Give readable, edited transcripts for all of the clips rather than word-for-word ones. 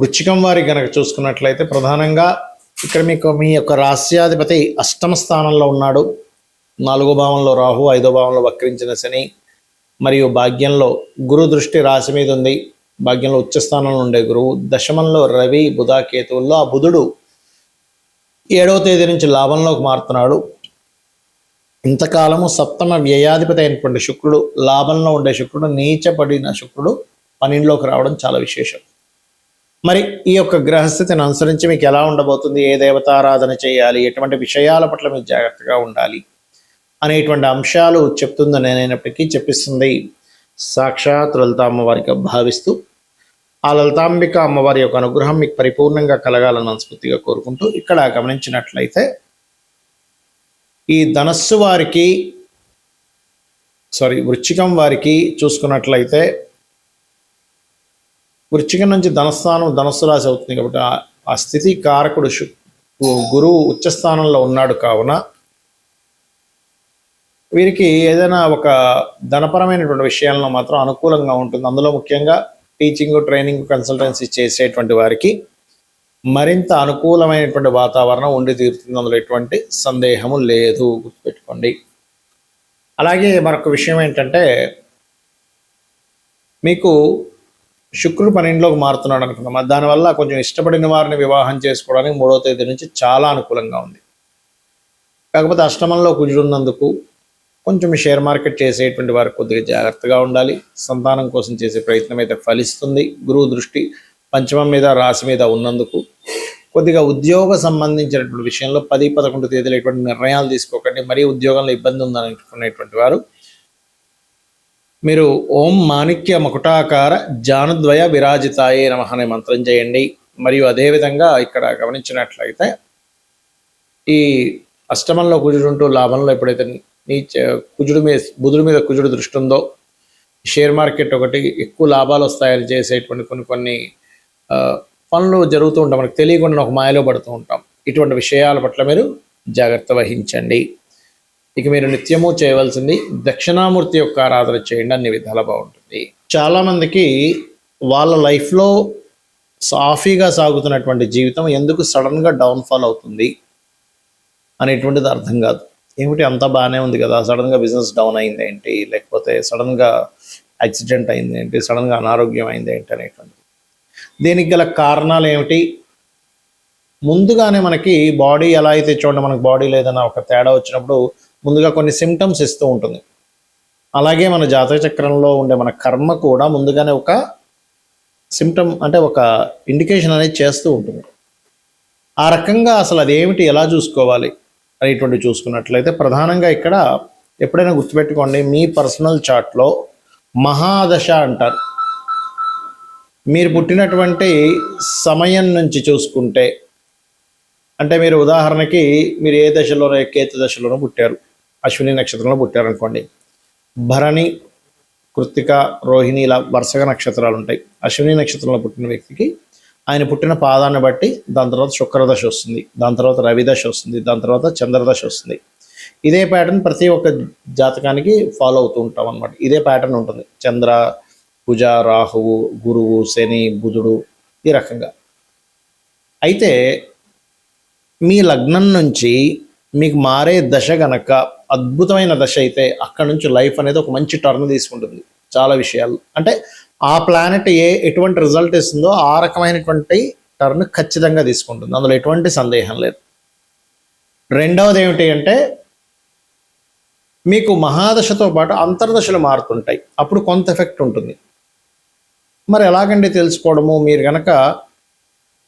వృశ్చికం వారి గనక చూసుకున్నట్లయితే ప్రధానంగా ఇక్కడ మీకు మీ యొక్క రాస్యాధిపతి అష్టమ స్థానంలో ఉన్నాడు. 4వ భావంలో రాహు, 5వ భావంలో వక్రించిన శని, మరియు భాగ్యంలో గురు దృష్టి రాశి మీద ఉంది. భాగ్యంలో ఉచ్చస్థానంలో ఉండే గురువు, దశమంలో రవి, బుధ, కేతువుల్లో ఆ బుధుడు 7వ తేదీ నుంచి లాభంలోకి మారుతున్నాడు. ఇంతకాలము సప్తమ వ్యయాధిపతి అయినటువంటి శుక్రుడు, లాభంలో ఉండే శుక్రుడు, నీచపడిన శుక్రుడు 12లోకి రావడం చాలా విశేషం. మరి ఈ యొక్క గ్రహస్థితిని అనుసరించి మీకు ఎలా ఉండబోతుంది, ఏ దేవతారాధన చేయాలి, ఎటువంటి విషయాల పట్ల మీరు జాగ్రత్తగా ఉండాలి అనేటువంటి అంశాలు చెప్తుందని నేనైనప్పటికీ చెప్పిస్తుంది సాక్షాత్ లలిత అమ్మవారిగా భావిస్తూ, ఆ లలితాంబిక అమ్మవారి యొక్క అనుగ్రహం మీకు పరిపూర్ణంగా కలగాలని మనస్ఫూర్తిగా కోరుకుంటూ, ఇక్కడ గమనించినట్లయితే ఈ ధనస్సు వారికి వృశ్చికం వారికి చూసుకున్నట్లయితే వృశ్చికం నుంచి ధనస్థానం ధనస్సు రాశి అవుతుంది కాబట్టి ఆ స్థితి కారకుడు గురువు ఉచ్చస్థానంలో ఉన్నాడు. కావున వీరికి ఏదైనా ఒక ధనపరమైనటువంటి విషయాల్లో మాత్రం అనుకూలంగా ఉంటుంది. అందులో ముఖ్యంగా టీచింగ్, ట్రైనింగ్, కన్సల్టెన్సీ చేసేటువంటి వారికి మరింత అనుకూలమైనటువంటి వాతావరణం ఉండి తీరుతుంది. అందులో ఎటువంటి సందేహము లేదు, గుర్తుపెట్టుకోండి. అలాగే మరొక విషయం ఏంటంటే, మీకు శుక్రుడు 12లోకి మారుతున్నాడు అనుకున్నాం. దానివల్ల కొంచెం ఇష్టపడిన వారిని వివాహం చేసుకోవడానికి 3వ తేదీ నుంచి చాలా అనుకూలంగా ఉంది. కాకపోతే అష్టమంలో కుజుడున్నందుకు కొంచెం షేర్ మార్కెట్ చేసేటువంటి వారికి కొద్దిగా జాగ్రత్తగా ఉండాలి. సంతానం కోసం చేసే ప్రయత్నం అయితే ఫలిస్తుంది. గురువు దృష్టి పంచమం మీద, రాశి మీద ఉన్నందుకు కొద్దిగా ఉద్యోగ సంబంధించినటువంటి విషయంలో 10, 11 తేదీలు ఎటువంటి నిర్ణయాలు తీసుకోకండి. మరీ ఉద్యోగంలో ఇబ్బంది ఉందని అనుకునేటువంటి వారు మీరు ఓం మాణిక్య మకుటాకార జానుద్వయ విరాజితాయే నమః అనే మంత్రం చేయండి. మరియు అదేవిధంగా ఇక్కడ గమనించినట్లయితే ఈ అష్టమంలో కుజుడుంటూ లాభంలో ఎప్పుడైతే బుధుడి మీద కుజుడు దృష్టి ఉందో, షేర్ మార్కెట్ ఒకటి ఎక్కువ లాభాలు వస్తాయని చేసేటువంటి కొన్ని పనులు జరుగుతూ ఉంటాం. మనకు తెలియకుండా ఒక మాయలో పడుతూ ఉంటాం. ఇటువంటి విషయాల పట్ల మీరు జాగ్రత్త వహించండి. ఇక మీరు నిత్యము చేయవలసింది దక్షిణామూర్తి యొక్క ఆరాధన చేయండి, అన్ని విధాలా బాగుంటుంది. చాలామందికి వాళ్ళ లైఫ్లో సాఫీగా సాగుతున్నటువంటి జీవితం ఎందుకు సడన్గా డౌన్ఫాల్ అవుతుంది అనేటువంటిది అర్థం కాదు. ఏమిటి అంతా బాగానే ఉంది కదా, సడన్గా బిజినెస్ డౌన్ అయింది ఏంటి, లేకపోతే సడన్గా యాక్సిడెంట్ అయింది ఏంటి, సడన్గా అనారోగ్యం అయింది ఏంటి అనేటువంటిది. దీనికి గల కారణాలు ఏమిటి? ముందుగానే మనకి బాడీ ఎలా అయితే చూడండి, మనకు బాడీ లేదన్న ఒక తేడా వచ్చినప్పుడు ముందుగా కొన్ని సిమ్టమ్స్ ఇస్తూ ఉంటుంది. అలాగే మన జాతక చక్రంలో ఉండే మన కర్మ కూడా ముందుగానే ఒక సిమ్టమ్, అంటే ఒక ఇండికేషన్ అనేది చేస్తూ ఉంటుంది. ఆ రకంగా అసలు అదేమిటి, ఎలా చూసుకోవాలి అనేటువంటి చూసుకున్నట్లయితే ప్రధానంగా ఇక్కడ ఎప్పుడైనా గుర్తుపెట్టుకోండి, మీ పర్సనల్ చార్ట్లో మహాదశ అంటారు. మీరు పుట్టినటువంటి సమయం నుంచి చూసుకుంటే, అంటే మీరు ఉదాహరణకి మీరు ఏ దశలోనో, కేతు దశలోనో పుట్టారు, అశ్విని నక్షత్రంలో పుట్టారు అనుకోండి. భరణి, కృత్తిక, రోహిణి ఇలా వరుసగా నక్షత్రాలు ఉంటాయి. అశ్విని నక్షత్రంలో పుట్టిన వ్యక్తికి ఆయన పుట్టిన పాదాన్ని బట్టి దాని తర్వాత శుక్రదశ వస్తుంది, దాని తర్వాత రవిదశ వస్తుంది, దాని తర్వాత చంద్రదశ వస్తుంది. ఇదే ప్యాటర్న్ ప్రతి ఒక్క జాతకానికి ఫాలో అవుతూ ఉంటాం అన్నమాట. ఇదే ప్యాటర్న్ ఉంటుంది. చంద్ర, కుజ, రాహువు, గురువు, శని, బుధుడు, ఈ రకంగా. అయితే మీ లగ్నం నుంచి మీకు మారే దశ గనక అద్భుతమైన దశ అయితే అక్కడ నుంచి లైఫ్ అనేది ఒక మంచి టర్న్ తీసుకుంటుంది చాలా విషయాలు. అంటే ఆ ప్లానెట్ ఎటువంటి రిజల్ట్ ఇస్తుందో ఆ రకమైనటువంటి టర్న్ ఖచ్చితంగా తీసుకుంటుంది, అందులో ఎటువంటి సందేహం లేదు. రెండవది ఏమిటి అంటే, మీకు మహాదశతో పాటు అంతర్దశలు మారుతుంటాయి, అప్పుడు కొంత ఎఫెక్ట్ ఉంటుంది. మరి ఎలాగండి తెలుసుకోవడము? మీరు కనుక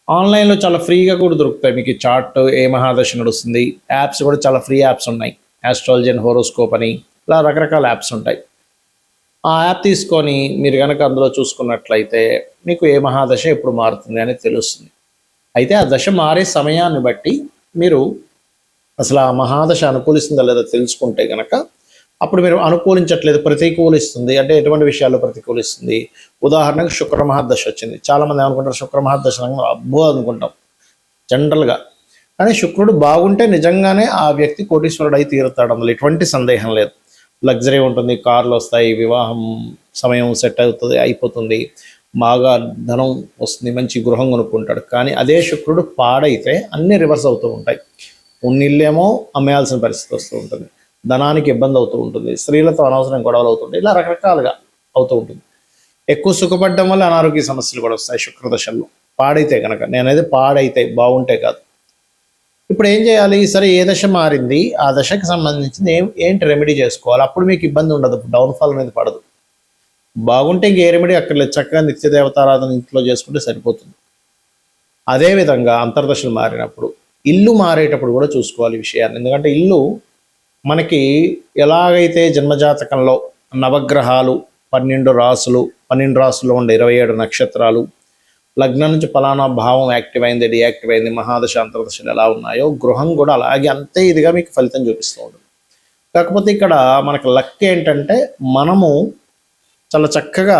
ఆన్లైన్లో చాలా ఫ్రీగా కూడా దొరుకుతాయి మీకు చార్ట్, ఏ మహాదశ నడుస్తుంది. యాప్స్ కూడా చాలా ఫ్రీ యాప్స్ ఉన్నాయి, ఆస్ట్రాలజీ అండ్ హోరోస్కోప్ అని, ఇలా రకరకాల యాప్స్ ఉంటాయి. ఆ యాప్ తీసుకొని మీరు కనుక అందులో చూసుకున్నట్లయితే మీకు ఏ మహాదశ ఎప్పుడు మారుతుంది అనేది తెలుస్తుంది. అయితే ఆ దశ మారే సమయాన్ని బట్టి మీరు అసలు ఆ మహాదశ అనుకూలిస్తుందా లేదా తెలుసుకుంటే కనుక అప్పుడు మీరు అనుకూలించట్లేదు, ప్రతికూలిస్తుంది అంటే ఎటువంటి విషయాల్లో ప్రతికూలిస్తుంది. ఉదాహరణకు శుక్ర మహాదశ వచ్చింది. చాలామంది ఏమనుకుంటారు, శుక్ర మహాదశ అబ్బో అనుకుంటాం జనరల్గా. కానీ శుక్రుడు బాగుంటే నిజంగానే ఆ వ్యక్తి కోటీశ్వరుడు అయి తీరుతాడు, అందులో ఎటువంటి సందేహం లేదు. లగ్జరీ ఉంటుంది, కార్లు వస్తాయి, వివాహం సమయం సెట్ అవుతుంది, అయిపోతుంది, బాగా ధనం వస్తుంది, మంచి గృహం కొనుక్కుంటాడు. కానీ అదే శుక్రుడు పాడైతే అన్నీ రివర్స్ అవుతూ ఉంటాయి. ఉన్నిల్లేమో అమ్మేయాల్సిన పరిస్థితి వస్తూ ఉంటుంది, ధనానికి ఇబ్బంది అవుతూ ఉంటుంది, స్త్రీలతో అనవసరం గొడవలు అవుతుంటాయి, ఇలా రకరకాలుగా అవుతూ ఉంటుంది. ఎక్కువ సుఖపడడం వల్ల అనారోగ్య సమస్యలు కూడా వస్తాయి శుక్రదశల్లో పాడైతే కనుక. నేనైతే పాడైతే బాగుంటే కాదు. ఇప్పుడు ఏం చేయాలి? సరే, ఏ దశ మారింది, ఆ దశకి సంబంధించింది ఏంటి రెమెడీ చేసుకోవాలి. అప్పుడు మీకు ఇబ్బంది ఉండదు, డౌన్ఫాల్ అనేది పడదు. బాగుంటే ఇంక ఏ రెమెడీ అక్కర్లేదు, చక్కగా నిత్య దేవతారాధన ఇంట్లో చేసుకుంటే సరిపోతుంది. అదేవిధంగా అంతర్దశలు మారినప్పుడు, ఇల్లు మారేటప్పుడు కూడా చూసుకోవాలి ఈ విషయాన్ని. ఎందుకంటే ఇల్లు మనకి ఎలాగైతే జన్మజాతకంలో నవగ్రహాలు 12 రాసులు, 12 రాసుల్లో ఉండే 27 నక్షత్రాలు, లగ్నం నుంచి ఫలానా భావం యాక్టివ్ అయింది, డియాక్టివ్ అయింది, మహాదశ అంతర్దశలు ఎలా ఉన్నాయో గృహం కూడా అలాగే అంతే ఇదిగా మీకు ఫలితం చూపిస్తూ ఉంటుంది. కాకపోతే ఇక్కడ మనకు లక్ ఏంటంటే మనము చాలా చక్కగా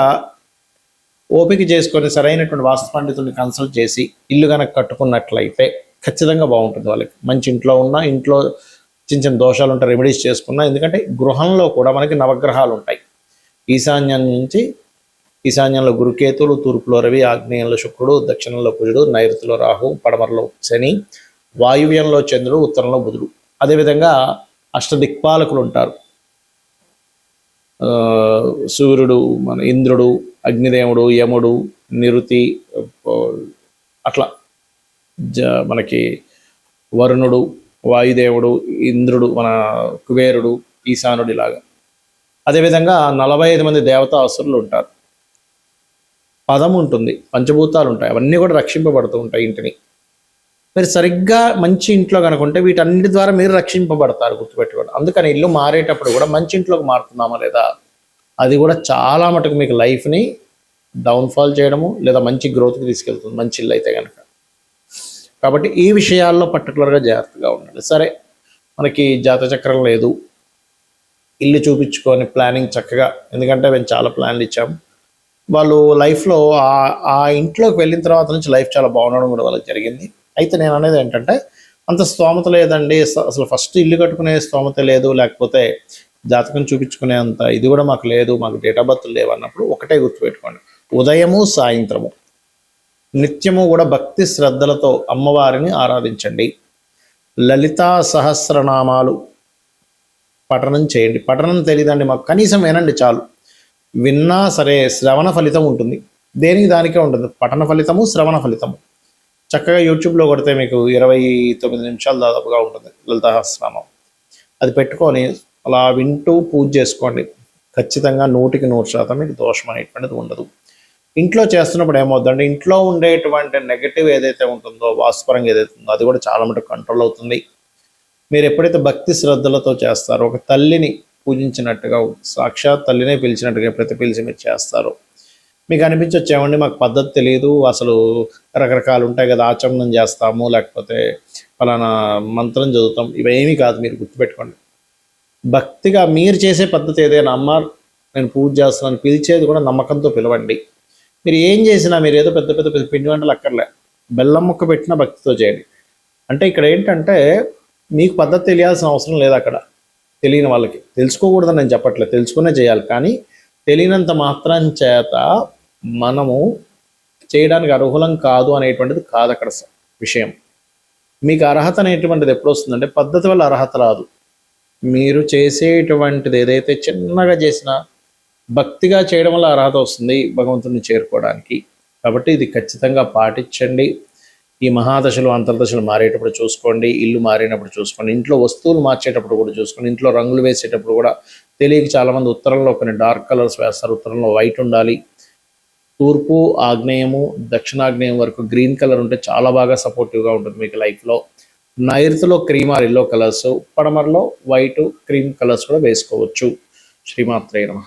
ఓపిక చేసుకొని సరైనటువంటి వాస్తు పండితుల్ని కన్సల్ట్ చేసి ఇల్లు కనుక కట్టుకున్నట్లయితే ఖచ్చితంగా బాగుంటుంది. వాళ్ళకి మంచి ఇంట్లో ఉన్న, ఇంట్లో చిన్న చిన్న దోషాలు ఉంటే రెమెడీస్ చేసుకున్నా. ఎందుకంటే గృహంలో కూడా మనకి నవగ్రహాలు ఉంటాయి. ఈశాన్యం నుంచి, ఈశాన్యంలో గురుకేతులు, తూర్పులో రవి, ఆగ్నేయంలో శుక్రుడు, దక్షిణంలో కుజుడు, నైరుతిలో రాహు, పడమరలో శని, వాయువ్యంలో చంద్రుడు, ఉత్తరంలో బుధుడు. అదేవిధంగా అష్టదిక్పాలకులు ఉంటారు. సూర్యుడు, మన ఇంద్రుడు, అగ్నిదేవుడు, యముడు, నిరుతి, అట్లా మనకి వరుణుడు, వాయుదేవుడు, ఇంద్రుడు, మన కుబేరుడు, ఈశానుడు, ఇలాగా. అదేవిధంగా 45 మంది దేవతా అసురులు ఉంటారు. పదం ఉంటుంది, పంచభూతాలు ఉంటాయి, అవన్నీ కూడా రక్షింపబడుతూ ఉంటాయి ఇంటిని. మీరు సరిగ్గా మంచి ఇంట్లో కనుకుంటే వీటన్నిటి ద్వారా మీరు రక్షింపబడతారు, గుర్తుపెట్టుకోండి. అందుకని ఇల్లు మారేటప్పుడు కూడా మంచి ఇంట్లోకి మారుతున్నామా లేదా, అది కూడా చాలా మటుకు మీకు లైఫ్ని డౌన్ఫాల్ చేయడము లేదా మంచి గ్రోత్కి తీసుకెళ్తుంది, మంచి ఇల్లు అయితే కనుక. కాబట్టి ఈ విషయాల్లో పర్టికులర్గా జాగ్రత్తగా ఉండాలి. సరే, మనకి జాతచక్రం లేదు, ఇల్లు చూపించుకొని ప్లానింగ్ చక్కగా, ఎందుకంటే మేము చాలా ప్లాన్లు ఇచ్చాము. వాళ్ళు లైఫ్లో ఆ ఇంట్లోకి వెళ్ళిన తర్వాత నుంచి లైఫ్ చాలా బాగుండడం కూడా వాళ్ళకి జరిగింది. అయితే నేను అనేది ఏంటంటే, అంత స్తోమత లేదండి, అసలు ఫస్ట్ ఇల్లు కట్టుకునే స్తోమత లేదు, లేకపోతే జాతకం చూపించుకునే అంత ఇది కూడా మాకు లేదు, మాకు డేట్ ఆఫ్ బర్త్ లేవు అన్నప్పుడు ఒకటే గుర్తుపెట్టుకోండి, ఉదయము సాయంత్రము నిత్యము కూడా భక్తి శ్రద్ధలతో అమ్మవారిని ఆరాధించండి. లలితా సహస్రనామాలు పఠనం చేయండి. పఠనం తెలియదండి మాకు, కనీసం వినండి చాలు. విన్నా సరే శ్రవణ ఫలితం ఉంటుంది, దేనికి దానికే ఉంటుంది, పఠన ఫలితము, శ్రవణ ఫలితము. చక్కగా యూట్యూబ్లో కొడితే మీకు 29 నిమిషాలు దాదాపుగా ఉంటుంది లలితా సహస్రనామం. అది పెట్టుకొని అలా వింటూ పూజ చేసుకోండి. ఖచ్చితంగా 100% మీకు దోషం అనేటువంటిది ఉండదు. ఇంట్లో చేస్తున్నప్పుడు ఏమవుతుందంటే, ఇంట్లో ఉండేటువంటి నెగటివ్ ఏదైతే ఉంటుందో, వాస్తుపరంగా ఏదైతే ఉందో, అది కూడా చాలా మటుకు కంట్రోల్ అవుతుంది. మీరు ఎప్పుడైతే భక్తి శ్రద్ధలతో చేస్తారో, ఒక తల్లిని పూజించినట్టుగా, సాక్షాత్ తల్లినే పిలిచినట్టుగా ఎప్పుడైతే పిలిచి మీరు చేస్తారో, మీకు అనిపించవచ్చు ఏమండి మాకు పద్ధతి తెలియదు, అసలు రకరకాలు ఉంటాయి కదా, ఆచమనం చేస్తాము, లేకపోతే ఫలానా మంత్రం చదువుతాం, ఇవేమీ కాదు. మీరు గుర్తుపెట్టుకోండి, భక్తిగా మీరు చేసే పద్ధతి ఏదైనా, అమ్మ నేను పూజ చేస్తున్నాను పిలిచేది కూడా నమ్మకంతో పిలవండి. మీరు ఏం చేసినా, మీరు ఏదో పెద్ద పెద్ద పిండి వంటలు అక్కర్లే, బెల్లం ముక్క పెట్టిన భక్తితో చేయండి. అంటే ఇక్కడ ఏంటంటే, మీకు పద్ధతి తెలియాల్సిన అవసరం లేదు. అక్కడ తెలియని వాళ్ళకి, తెలుసుకోకూడదని నేను చెప్పట్లేదు, తెలుసుకునే చేయాలి. కానీ తెలియనంత మాత్రం చేత మనము చేయడానికి అర్హులం కాదు అనేటువంటిది కాదు అక్కడ విషయం. మీకు అర్హత అనేటువంటిది ఎప్పుడు వస్తుందంటే, పద్ధతి వల్ల అర్హత రాదు. మీరు చేసేటువంటిది ఏదైతే చిన్నగా చేసినా భక్తిగా చేయడం వల్ల అర్హత వస్తుంది భగవంతుని చేరుకోవడానికి. కాబట్టి ఇది ఖచ్చితంగా పాటించండి. ఈ మహాదశలు, అంతర్దశలు మారేటప్పుడు చూసుకోండి, ఇల్లు మారినప్పుడు చూసుకోండి, ఇంట్లో వస్తువులు మార్చేటప్పుడు కూడా చూసుకోండి, ఇంట్లో రంగులు వేసేటప్పుడు కూడా. తెలియక చాలామంది ఉత్తరంలో కొన్ని డార్క్ కలర్స్ వేస్తారు, ఉత్తరంలో వైట్ ఉండాలి. తూర్పు, ఆగ్నేయము, దక్షిణాగ్నేయం వరకు గ్రీన్ కలర్ ఉంటే చాలా బాగా సపోర్టివ్గా ఉంటుంది మీకు లైఫ్లో. నైరుతిలో క్రీమ్ ఆర్ ఎల్లో కలర్స్, పడమరలో వైట్, క్రీమ్ కలర్స్ కూడా వేసుకోవచ్చు. శ్రీమాత్రే నమః.